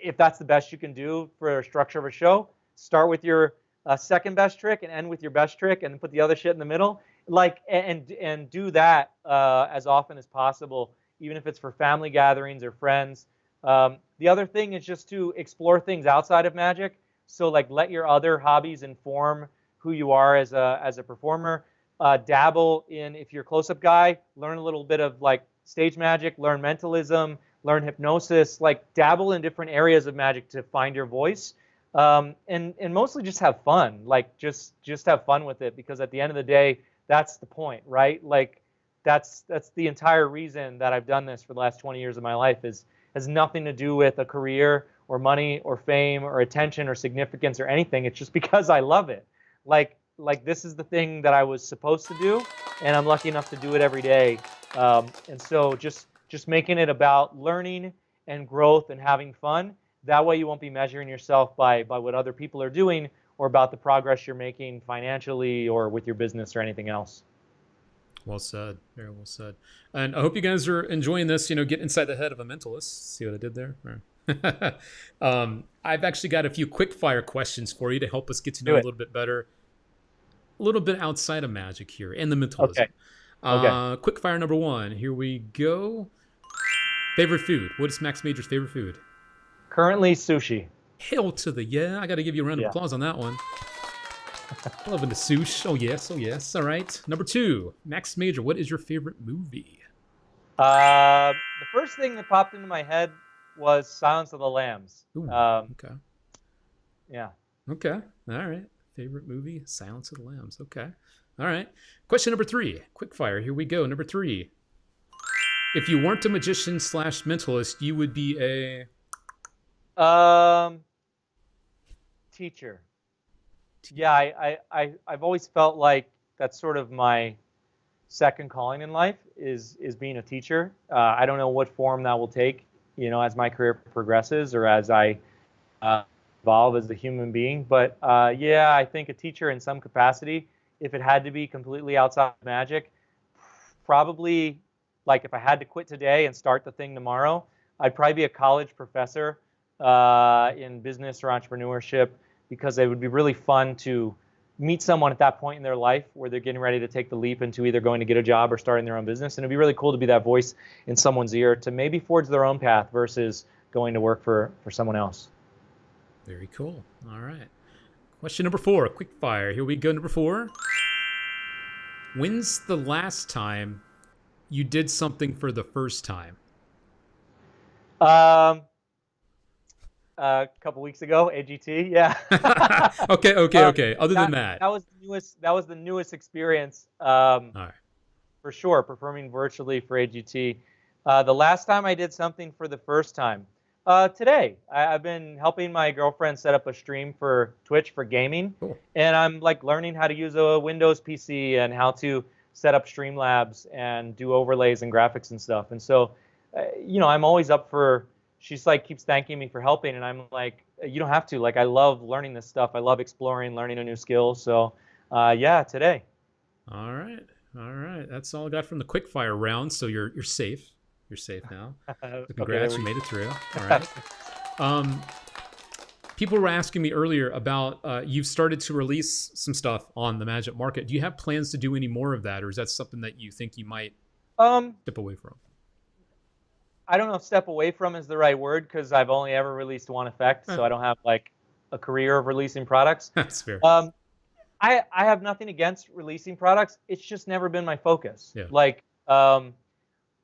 if that's the best you can do for a structure of a show. Start with your second best trick and end with your best trick, and put the other shit in the middle. Like and do that as often as possible, even if it's for family gatherings or friends. The other thing is just to explore things outside of magic. So like let your other hobbies inform who you are as a performer. dabble in, if you're a close-up guy, learn a little bit of like stage magic, learn mentalism, learn hypnosis, like dabble in different areas of magic to find your voice. And mostly just have fun, like just have fun with it, because at the end of the day, that's the point, right? Like that's the entire reason that I've done this for the last 20 years of my life, is has nothing to do with a career or money or fame or attention or significance or anything. It's just because I love it. Like this is the thing that I was supposed to do, and I'm lucky enough to do it every day. And so just making it about learning and growth and having fun. That way you won't be measuring yourself by what other people are doing, or about the progress you're making financially or with your business or anything else. Well said. Very well said. And I hope you guys are enjoying this, get inside the head of a mentalist. See what I did there? I've actually got a few quick fire questions for you to help us get to know a little bit better, a little bit outside of magic here and the mentalism. Okay. Quick fire number 1. Here we go. Favorite food. What is Max Major's favorite food? Currently sushi. Hell to the yeah. I got to give you a round of applause on that one. Loving the sushi. Oh, yes. Oh, yes. All right. Number 2. Max Major, what is your favorite movie? The first thing that popped into my head was Silence of the Lambs. Ooh, okay. Yeah. Okay. All right. Favorite movie? Silence of the Lambs. Okay. All right. Question number 3. Quick fire. Here we go. Number 3. If you weren't a magician / mentalist, you would be a... teacher. Yeah, I've always felt like that's sort of my second calling in life, is being a teacher. I don't know what form that will take, as my career progresses or as I evolve as a human being. But yeah, I think a teacher in some capacity. If it had to be completely outside of magic, probably, like if I had to quit today and start the thing tomorrow, I'd probably be a college professor in business or entrepreneurship, because it would be really fun to meet someone at that point in their life where they're getting ready to take the leap into either going to get a job or starting their own business. And it'd be really cool to be that voice in someone's ear to maybe forge their own path versus going to work for someone else. Very cool. All right. Question number 4, quick fire. Here we go. Number 4. When's the last time you did something for the first time? A couple weeks ago, AGT, yeah. Okay. Other than that, that was the newest experience. All right. For sure, performing virtually for AGT. The last time I did something for the first time, today. I've been helping my girlfriend set up a stream for Twitch for gaming, cool. And I'm like learning how to use a Windows PC and how to set up Streamlabs and do overlays and graphics and stuff. And so, I'm always up for. She's like keeps thanking me for helping, and I'm like, you don't have to. Like, I love learning this stuff. I love exploring, learning a new skill. So, yeah, today. All right. That's all I got from the quick fire round. So you're safe. You're safe now. So congrats, you made it through. All right. People were asking me earlier about you've started to release some stuff on the Magic Market. Do you have plans to do any more of that, or is that something that you think you might step away from? I don't know if step away from is the right word, because I've only ever released one effect, so I don't have like a career of releasing products. That's fair. I have nothing against releasing products. It's just never been my focus. Yeah. Like,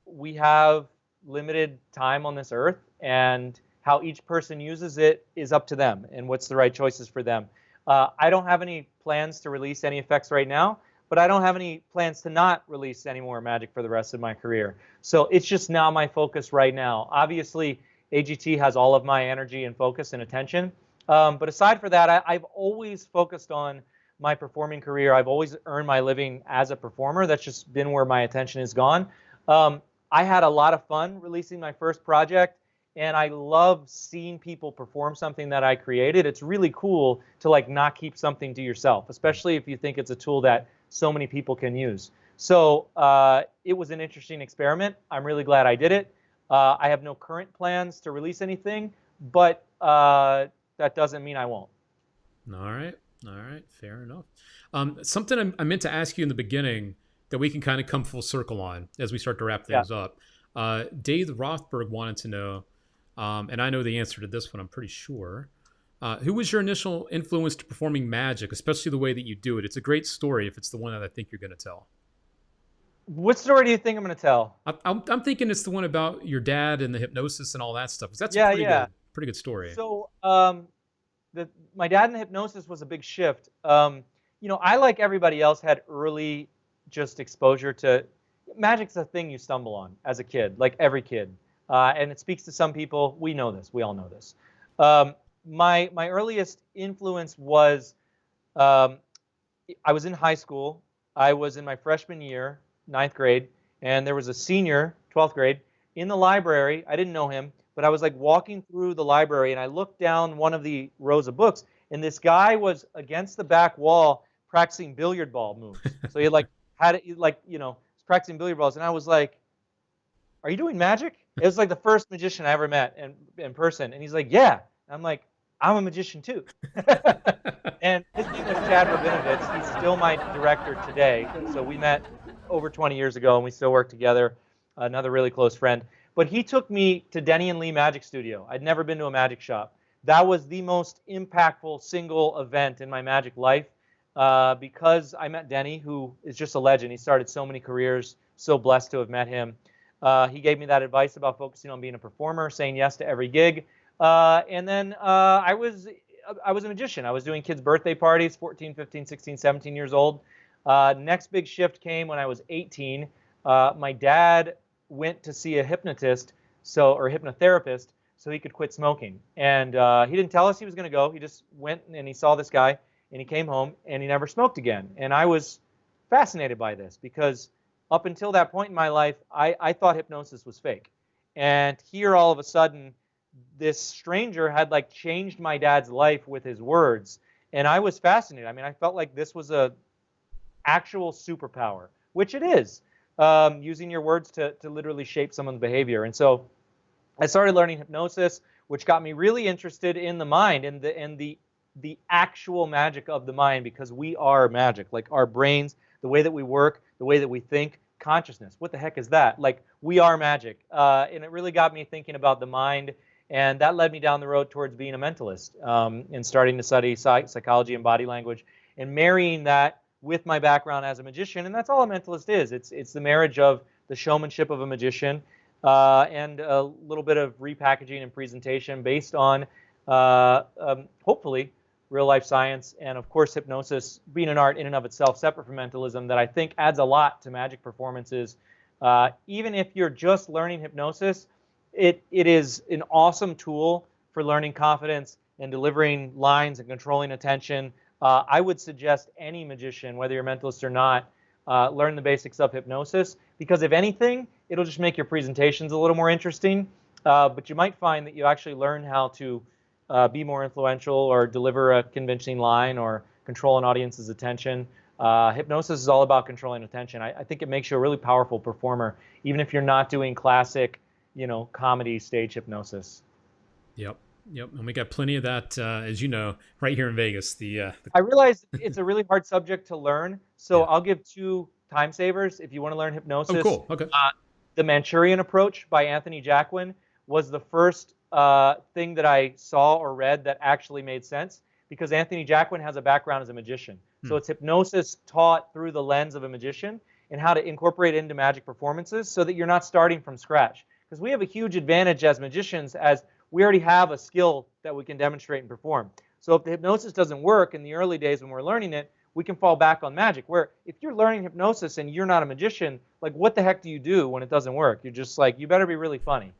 we have limited time on this earth, and how each person uses it is up to them and what's the right choices for them. I don't have any plans to release any effects right now, but I don't have any plans to not release any more magic for the rest of my career. So it's just not my focus right now. Obviously, AGT has all of my energy and focus and attention. But aside for that, I've always focused on my performing career. I've always earned my living as a performer. That's just been where my attention has gone. I had a lot of fun releasing my first project, and I love seeing people perform something that I created. It's really cool to like not keep something to yourself, especially if you think it's a tool that so many people can use. So it was an interesting experiment. I'm really glad I did it. I have no current plans to release anything, but that doesn't mean I won't. All right. Fair enough. Something I meant to ask you in the beginning that we can kind of come full circle on as we start to wrap things up. Dave Rothberg wanted to know, and I know the answer to this one, I'm pretty sure. Who was your initial influence to performing magic, especially the way that you do it? It's a great story if it's the one that I think you're going to tell. What story do you think I'm going to tell? I'm thinking it's the one about your dad and the hypnosis and all that stuff. 'Cause that's a Yeah, yeah. pretty good story. So, my dad in hypnosis was a big shift. I, like everybody else, had early just exposure to magic's a thing you stumble on as a kid, like every kid, and it speaks to some people. We know this. We all know this. My earliest influence was I was in high school. I was in my freshman year, ninth grade, and there was a senior, 12th grade, in the library. I didn't know him, but I was like walking through the library, and I looked down one of the rows of books, and this guy was against the back wall practicing billiard ball moves. So he had it was practicing billiard balls, and I was like, "Are you doing magic?" It was like the first magician I ever met in person, and he's like, "Yeah." And I'm like, "I'm a magician too." And his name was Chad Rabinovitz. He's still my director today. So we met over 20 years ago, and we still work together. Another really close friend. But he took me to Denny and Lee Magic Studio. I'd never been to a magic shop. That was the most impactful single event in my magic life because I met Denny, who is just a legend. He started so many careers. So blessed to have met him. He gave me that advice about focusing on being a performer, saying yes to every gig. And then I was a magician. I was doing kids' birthday parties, 14, 15, 16, 17 years old. Next big shift came when I was 18. My dad went to see a hypnotist, or hypnotherapist, so he could quit smoking. And he didn't tell us he was going to go. He just went and he saw this guy, and he came home, and he never smoked again. And I was fascinated by this because up until that point in my life, I thought hypnosis was fake. And here, all of a sudden, this stranger had changed my dad's life with his words, and I was fascinated. I mean, I felt like this was a actual superpower, which it is, using your words to literally shape someone's behavior. And so I started learning hypnosis, which got me really interested in the mind and the actual magic of the mind, because we are magic. Like our brains, the way that we work, the way that we think, consciousness. What the heck is that? Like, we are magic. And it really got me thinking about the mind. And that led me down the road towards being a mentalist and starting to study psychology and body language and marrying that with my background as a magician. And that's all a mentalist is. It's the marriage of the showmanship of a magician and a little bit of repackaging and presentation based on, hopefully, real-life science, and of course hypnosis being an art in and of itself, separate from mentalism, that I think adds a lot to magic performances. Even if you're just learning hypnosis, it is an awesome tool for learning confidence and delivering lines and controlling attention. I would suggest any magician, whether you're a mentalist or not, learn the basics of hypnosis, because if anything, it'll just make your presentations a little more interesting. But you might find that you actually learn how to be more influential or deliver a convincing line or control an audience's attention. Hypnosis is all about controlling attention. I think it makes you a really powerful performer, even if you're not doing classic, comedy stage hypnosis. Yep. And we got plenty of that, as you know, right here in Vegas. I realize it's a really hard subject to learn, so Yeah. I'll give 2 time savers if you want to learn hypnosis. Oh, cool. Okay. The Manchurian Approach by Anthony Jacquin was the first thing that I saw or read that actually made sense, because Anthony Jacquin has a background as a magician. So it's hypnosis taught through the lens of a magician and how to incorporate it into magic performances so that you're not starting from scratch. Because we have a huge advantage as magicians, as we already have a skill that we can demonstrate and perform. So if the hypnosis doesn't work in the early days when we're learning it, we can fall back on magic. Where if you're learning hypnosis and you're not a magician, like, what the heck do you do when it doesn't work? You're just like, you better be really funny.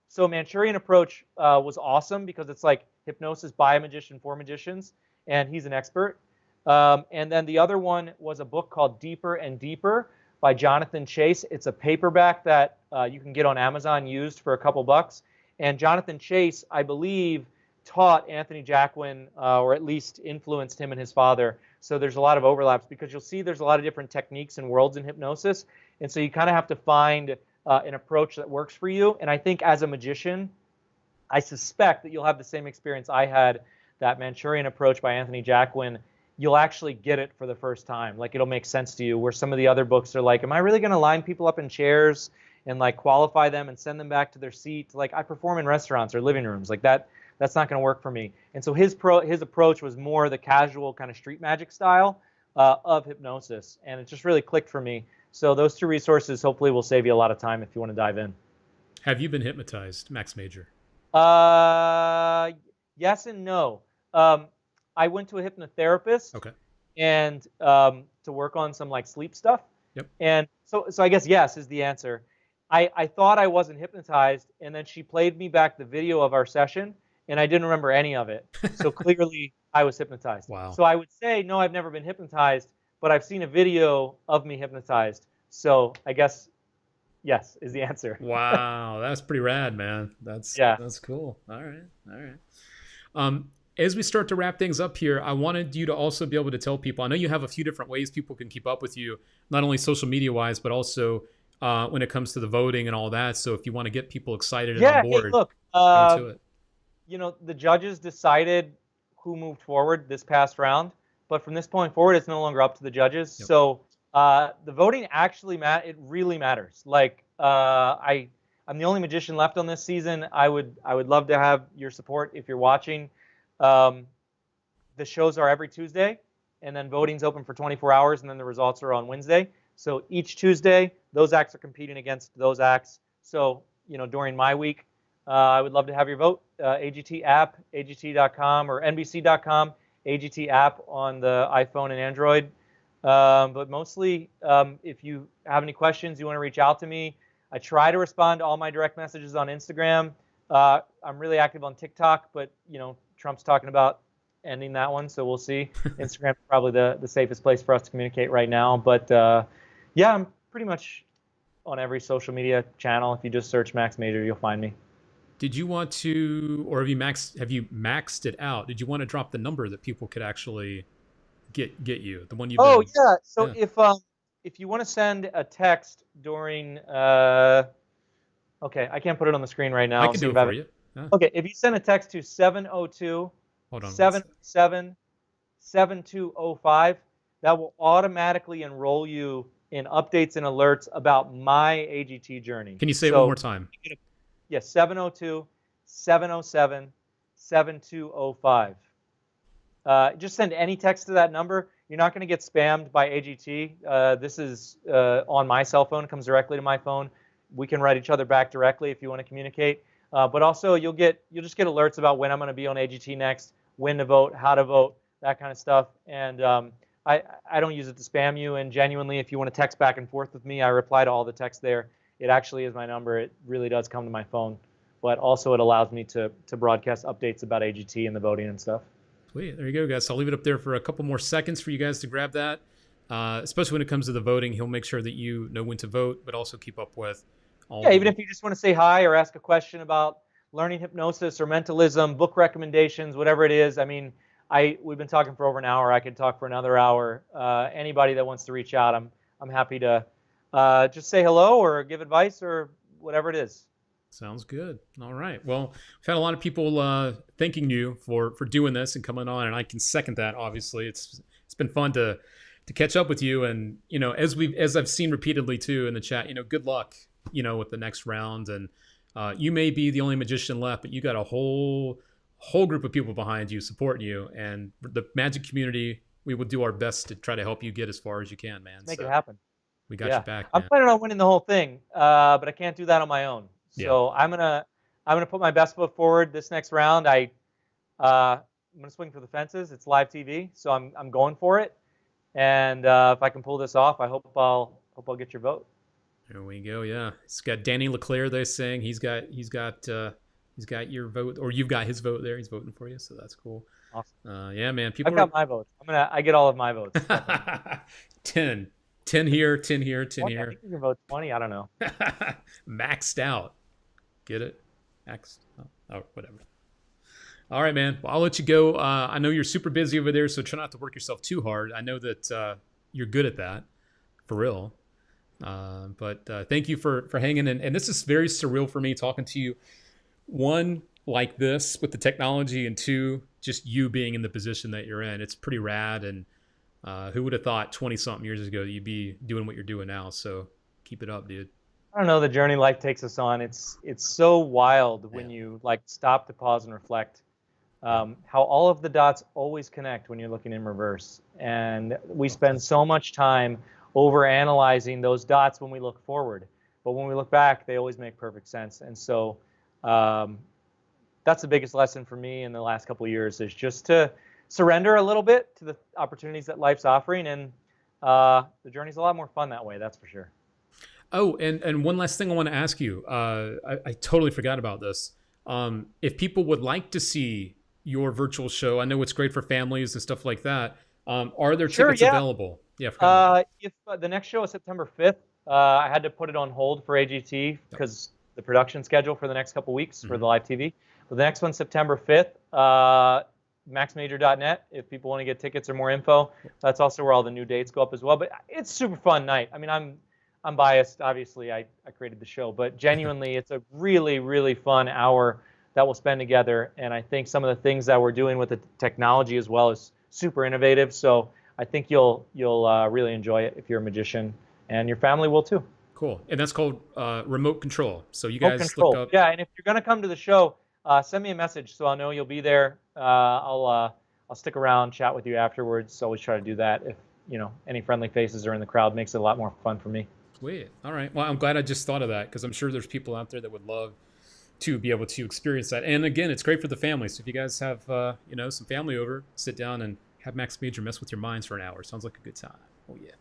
So Manchurian Approach was awesome because it's like hypnosis by a magician for magicians, and he's an expert. And then the other one was a book called Deeper and Deeper by Jonathan Chase. It's a paperback that you can get on Amazon used for a couple bucks. And Jonathan Chase, I believe, taught Anthony Jacquin, or at least influenced him and his father. So there's a lot of overlaps, because you'll see there's a lot of different techniques and worlds in hypnosis. And so you kind of have to find an approach that works for you. And I think as a magician, I suspect that you'll have the same experience I had. That Manchurian Approach by Anthony Jacquin, you'll actually get it for the first time. Like, it'll make sense to you, where some of the other books are like, am I really going to line people up in chairs and like qualify them and send them back to their seat? Like, I perform in restaurants or living rooms. Like, that's That's not going to work for me. And so his approach was more the casual kind of street magic style of hypnosis, and it just really clicked for me. So those two resources hopefully will save you a lot of time if you want to dive in. Have you been hypnotized, Max Major? Yes and no. I went to a hypnotherapist. Okay. And to work on some like sleep stuff. Yep. And so I guess yes is the answer. I thought I wasn't hypnotized, and then she played me back the video of our session, and I didn't remember any of it. So clearly I was hypnotized. Wow. So I would say no, I've never been hypnotized, but I've seen a video of me hypnotized. So I guess yes is the answer. Wow, that's pretty rad, man. That's cool. All right. As we start to wrap things up here, I wanted you to also be able to tell people, I know you have a few different ways people can keep up with you, not only social media wise, but also when it comes to the voting and all that. So if you want to get people excited and on board, hey, look, to it. You know, the judges decided who moved forward this past round, but from this point forward, it's no longer up to the judges. Yep. So the voting actually it really matters. Like I'm the only magician left on this season. I would love to have your support if you're watching. The shows are every Tuesday, and then voting's open for 24 hours, and then the results are on Wednesday. So each Tuesday, those acts are competing against those acts. So, you know, during my week, I would love to have your vote. AGT app, AGT.com or NBC.com, AGT app on the iPhone and Android. But mostly, if you have any questions, you want to reach out to me. I try to respond to all my direct messages on Instagram. I'm really active on TikTok, but, you know, Trump's talking about ending that one, so we'll see. Instagram's probably the safest place for us to communicate right now. But yeah, I'm pretty much on every social media channel. If you just search Max Major, you'll find me. Did you want to, or have you maxed it out? Did you want to drop the number that people could actually get you, the one you've been? Yeah. So if you want to send a text during, okay, I can't put it on the screen right now. I can do it for you. Yeah. Okay, if you send a text to 702-777-7205, that will automatically enroll you in updates and alerts about my AGT journey. Can you say it one more time? Yes, 702-707-7205. Just send any text to that number. You're not going to get spammed by AGT. This is on my cell phone. It comes directly to my phone. We can write each other back directly if you want to communicate. But also, you'll just get alerts about when I'm going to be on AGT next, when to vote, how to vote, that kind of stuff. And I don't use it to spam you. And genuinely, if you want to text back and forth with me, I reply to all the text there. It actually is my number. It really does come to my phone. But also, it allows me to broadcast updates about AGT and the voting and stuff. Sweet. There you go, guys. So I'll leave it up there for a couple more seconds for you guys to grab that. Especially when it comes to the voting, he'll make sure that you know when to vote, but also keep up with all. Yeah, even if you just want to say hi or ask a question about learning hypnosis or mentalism, book recommendations, whatever it is. I mean, we've been talking for over an hour. I could talk for another hour. Anybody that wants to reach out, I'm happy to just say hello or give advice or whatever it is. Sounds good. All right. Well, we've had a lot of people thanking you for doing this and coming on, and I can second that. Obviously, it's been fun to catch up with you, and you know, as I've seen repeatedly too in the chat, you know, good luck, you know, with the next round, and you may be the only magician left, but you got a whole group of people behind you supporting you, and the magic community. We will do our best to try to help you get as far as you can, man. Make it happen. We got you back. I'm planning on winning the whole thing, but I can't do that on my own. So I'm gonna put my best foot forward this next round. I'm gonna swing for the fences. It's live TV, so I'm going for it. And if I can pull this off, I hope I'll get your vote. There we go. Yeah, it's got Danny LeClaire. They're saying he's got your vote, or you've got his vote there. He's voting for you, so that's cool. Awesome. Yeah, man. I've got my votes. I get all of my votes. 10 here, 10 here, 10 here. I think you can vote 20. I don't know. Maxed out. Get it? Maxed. Oh, whatever. All right, man. Well, I'll let you go. I know you're super busy over there, so try not to work yourself too hard. I know that you're good at that, for real. But thank you for hanging in. And this is very surreal for me talking to you. One, like this with the technology, and two, just you being in the position that you're in. It's pretty rad. And who would have thought 20-something years ago that you'd be doing what you're doing now? So keep it up, dude. I don't know, the journey life takes us on. It's so wild when you like stop to pause and reflect how all of the dots always connect when you're looking in reverse. And we spend so much time over analyzing those dots when we look forward. But when we look back, they always make perfect sense. And so that's the biggest lesson for me in the last couple of years, is just to surrender a little bit to the opportunities that life's offering. And the journey's a lot more fun that way, that's for sure. Oh, and one last thing I want to ask you. I totally forgot about this. If people would like to see your virtual show, I know it's great for families and stuff like that. Are there tickets available? Yeah. If the next show is September 5th, I had to put it on hold for AGT because the production schedule for the next couple weeks for the live TV. But the next one's September 5th. MaxMajor.net if people want to get tickets or more info. That's also where all the new dates go up as well. But it's a super fun night. I mean, I'm biased, obviously. I created the show, but genuinely, it's a really, really fun hour that we'll spend together. And I think some of the things that we're doing with the technology as well is super innovative. So I think you'll really enjoy it if you're a magician, and your family will too. Cool. And that's called Remote Control. So you guys look up. Yeah, and if you're gonna come to the show, send me a message so I'll know you'll be there. I'll stick around, chat with you afterwards. Always try to do that. If any friendly faces are in the crowd, makes it a lot more fun for me. Sweet. All right. Well, I'm glad I just thought of that, because I'm sure there's people out there that would love to be able to experience that. And again, it's great for the family. So if you guys have some family over, sit down and have Max Major mess with your minds for an hour. Sounds like a good time. Oh yeah.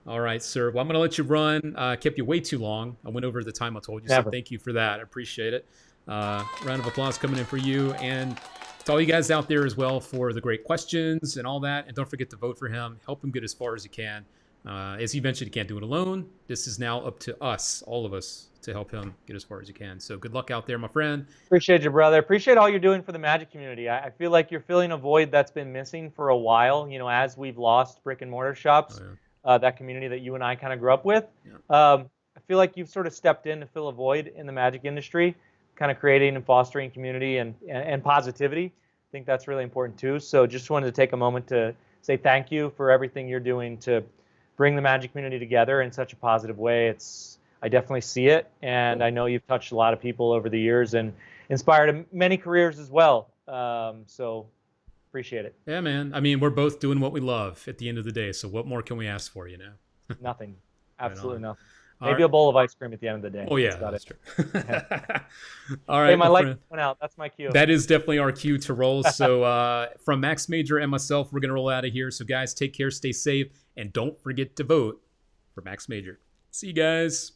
All right, sir. Well, I'm going to let you run. I kept you way too long. I went over the time I told you, so thank you for that. I appreciate it. Round of applause coming in for you, and to all you guys out there as well for the great questions and all that. And don't forget to vote for him. Help him get as far as you can. As he mentioned, he can't do it alone. This is now up to us, all of us, to help him get as far as you can. So good luck out there, my friend. Appreciate you, brother. Appreciate all you're doing for the magic community. I feel like you're filling a void that's been missing for a while, as we've lost brick and mortar shops. Oh, yeah. That community that you and I kind of grew up with. Yeah. I feel like you've sort of stepped in to fill a void in the magic industry, kind of creating and fostering community and positivity. I think that's really important too. So just wanted to take a moment to say thank you for everything you're doing to bring the magic community together in such a positive way. I definitely see it, and I know you've touched a lot of people over the years and inspired many careers as well. So appreciate it. Yeah, man. I mean, we're both doing what we love at the end of the day. So what more can we ask for, Nothing. Absolutely nothing. Maybe a bowl of ice cream at the end of the day. Oh, yeah. That's true. All right. Hey, my light went out. That's my cue. That is definitely our cue to roll. So from Max Major and myself, we're going to roll out of here. So guys, take care, stay safe, and don't forget to vote for Max Major. See you guys.